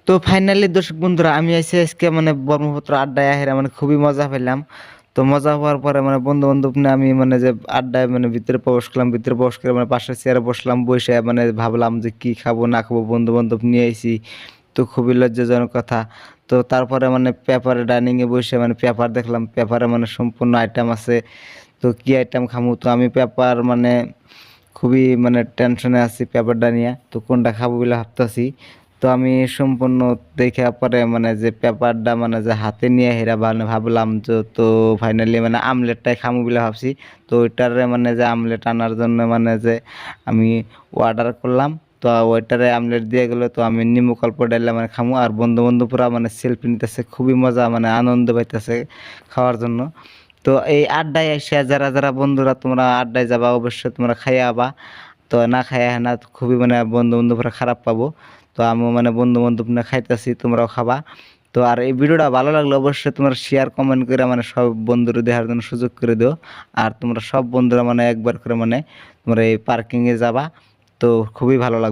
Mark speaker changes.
Speaker 1: তো ফাইনালি দর্শক বন্ধুরা আমি আইছি আজকে মানে ব্রহ্মপুত্র আড্ডায় আহেরা মানে খুবই মজা পেলাম। তো মজা হওয়ার পরে মানে বন্ধু-বান্ধব নিয়ে আমি মানে যে আড্ডায় মানে ভিতরে প্রবেশ করলাম। ভিতরে প্রবেশ করে মানে পাশের চেয়ারে বসলাম। বইসে মানে ভাবলাম যে কি খাবো না খাবো বন্ধু-বান্ধব নিয়ে আইছি। তো খুবই লজ্জাজনক কথা। তো তারপরে মানে পেপারে ডাইনিং এ বইসে মানে পেপার দেখলাম। পেপারে মানে সম্পূর্ণ আইটেম আছে। তো কি আইটেম খামু? তো আমি পেপার মানে খুবই মানে টেনশনে আছি পেপারটা নিয়া। তো কোনটা খাবো বলে ভাবতাছি। তো আমি সম্পূর্ণ দেখার পরে মানে যে পেপারটা মানে যে হাতে নিয়ে হেরা মানে ভাবলাম যে তো ফাইনালি মানে আমলেটটাই খামু বলে ভাবছি। তো ওইটারে মানে যে আমলেট আনার জন্য মানে যে আমি অর্ডার করলাম। তো ওইটারে আমলেট দিয়ে গেল তো আমি নিমু অল্প ডাইলা মানে খামু আর বন্ধু-বান্ধব পুরা মানে সেলফি নিতেছে খুবই মজা মানে আনন্দ পাইতেছে খাওয়ার জন্য। তো এই আড্ডায় আইসা যারা বন্ধুরা তোমরা আড্ডায় যাবা অবশ্যই তোমরা খাইয়া আবা। তো না খাইয়া না খুবই মানে বন্ধু-বান্ধবরা খারাপ পাবো। তো আমিও মানে বন্ধু-বান্ধব নিয়ে খাইতেছি তোমরাও খাবা। তো আর এই ভিডিওটা ভালো লাগলে অবশ্যই তোমরা শেয়ার কমেন্ট করে মানে সব বন্ধুরা দেখার জন্য সুযোগ করে দিও। আর তোমরা সব বন্ধুরা মানে একবার করে মানে তোমরা এই পার্কিং এ যাবা। তো খুবই ভালো লাগবে।